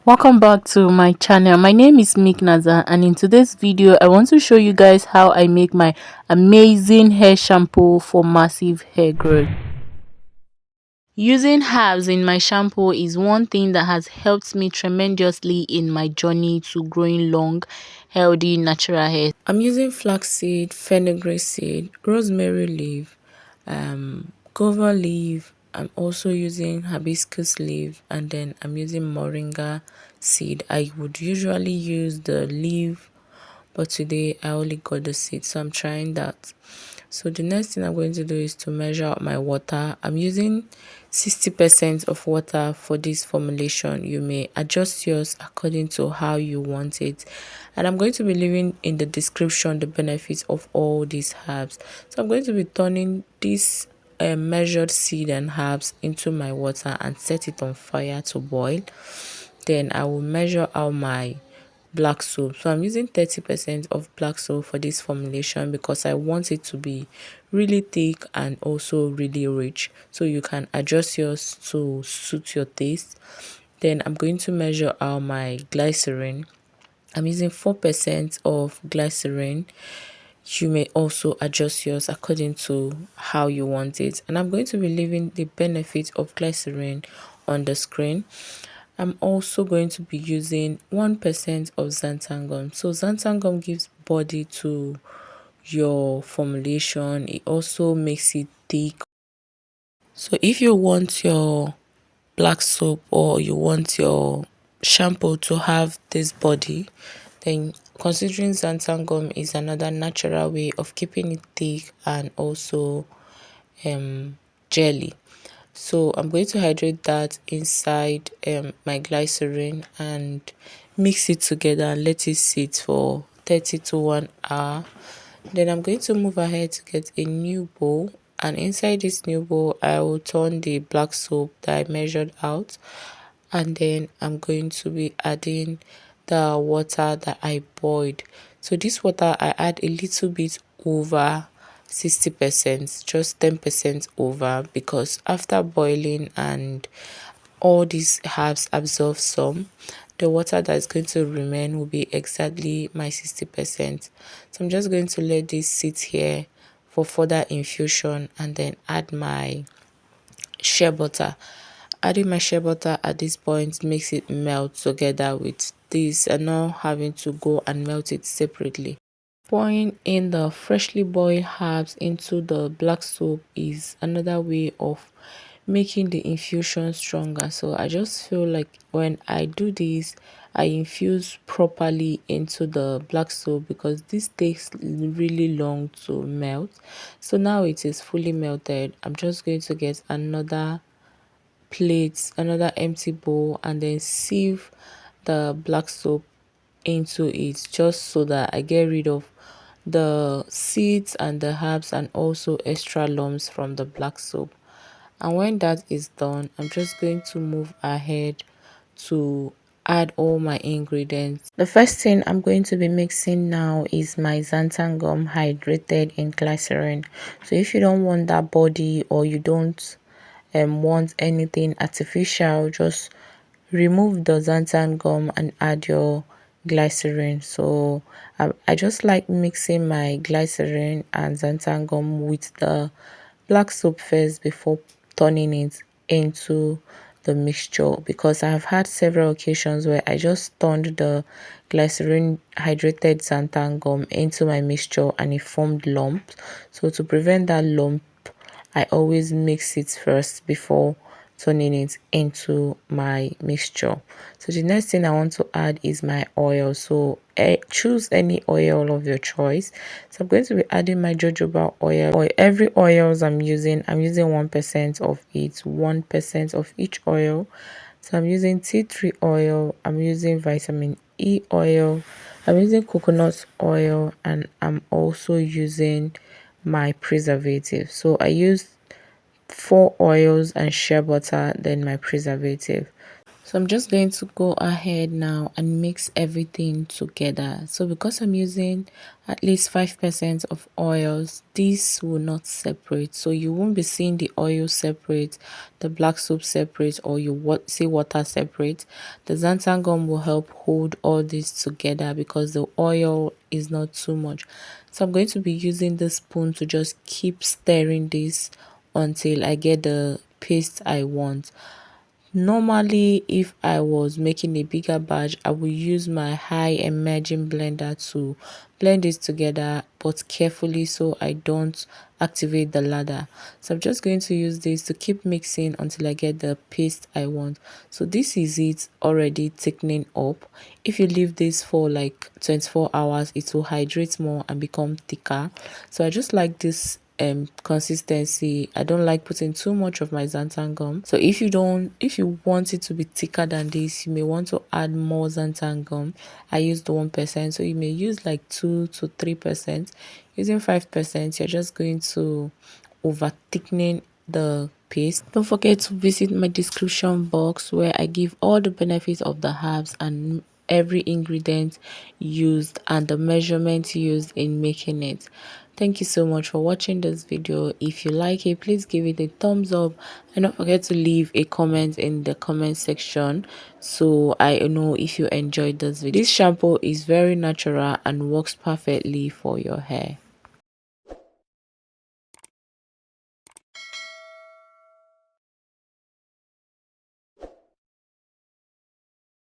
Welcome back to my channel. My name is Naza, and in today's video I want to show you guys how I make my amazing hair shampoo for massive hair growth. Using herbs in my shampoo is one thing that has helped me tremendously in my journey to growing long, healthy, natural hair. I'm using flaxseed, fenugreek seed, rosemary leaf, guava leaf. I'm also using hibiscus leaf, and then I'm using moringa seed. I would usually use the leaf, but today I only got the seed, so I'm trying that. So the next thing I'm going to do is to measure out my water. I'm using 60% of water for this formulation. You may adjust yours according to how you want it, and I'm going to be leaving in the description the benefits of all these herbs. So I'm going to be turning this measured seed and herbs into my water and set it on fire to boil. Then I will measure out my black soap. So I'm using 30% of black soap for this formulation because I want it to be really thick and also really rich, so you can adjust yours to suit your taste. Then I'm going to measure out my glycerin. I'm using 4% of glycerin. You may also adjust yours according to how you want it, and I'm going to be leaving the benefit of glycerin on the screen. I'm also going to be using 1% of xanthan gum. So xanthan gum gives body to your formulation. It also makes it thick. So if you want your black soap or you want your shampoo to have this body, then considering xanthan gum is another natural way of keeping it thick and also jelly. So I'm going to hydrate that inside my glycerin and mix it together and let it sit for 30 to 1 hour. Then I'm going to move ahead to get a new bowl, and inside this new bowl I will turn the black soap that I measured out, and then I'm going to be adding the water that I boiled. So this water I add a little bit over 60%, just 10% over, because after boiling and all these herbs absorb some, the water that is going to remain will be exactly my 60%. So I'm just going to let this sit here for further infusion and then add my shea butter. Adding my shea butter at this point makes it melt together with this and not having to go and melt it separately. Pouring in the freshly boiled herbs into the black soap is another way of making the infusion stronger. So I just feel like when I do this, I infuse properly into the black soap because this takes really long to melt. So now it is fully melted. I'm just going to get another plate, another empty bowl, and then sieve the black soap into it, just so that I get rid of the seeds and the herbs and also extra lumps from the black soap. And when that is done, I'm just going to move ahead to add all my ingredients. The first thing I'm going to be mixing now is my xanthan gum hydrated in glycerin. So if you don't want that body, or you don't want anything artificial, just remove the xanthan gum and add your glycerin. So I just like mixing my glycerin and xanthan gum with the black soap first before turning it into the mixture, because I've had several occasions where I just turned the glycerin hydrated xanthan gum into my mixture and it formed lumps. So to prevent that lump, I always mix it first before turning it into my mixture. So the next thing I want to add is my oil. So choose any oil of your choice. So I'm going to be adding my jojoba oil. Every oils I'm using 1% of it, 1% of each oil. So I'm using tea tree oil, I'm using vitamin E oil, I'm using coconut oil, and I'm also using my preservative. So I used 4 oils and shea butter, then my preservative. So I'm just going to go ahead now and mix everything together. So because I'm using at least 5% of oils, this will not separate. So you won't be seeing the oil separate, the black soap separate, or you see water separate. The xanthan gum will help hold all this together because the oil is not too much. So I'm going to be using the spoon to just keep stirring this until I get the paste I want. Normally, if I was making a bigger batch, I would use my high emerging blender to blend this together, but carefully so I don't activate the ladder. So I'm just going to use this to keep mixing until I get the paste I want. So this is it already thickening up. If you leave this for like 24 hours, it will hydrate more and become thicker. So I just like this consistency. I don't like putting too much of my xanthan gum. So if you want it to be thicker than this, you may want to add more xanthan gum. I used 1%, so you may use like 2 to 3%. Using 5%, you're just going to over thickening the paste. Don't forget to visit my description box where I give all the benefits of the herbs and every ingredient used and the measurements used in making it. Thank you so much for watching this video. If you like it, please give it a thumbs up and don't forget to leave a comment in the comment section so I know if you enjoyed this video. This shampoo is very natural and works perfectly for your hair.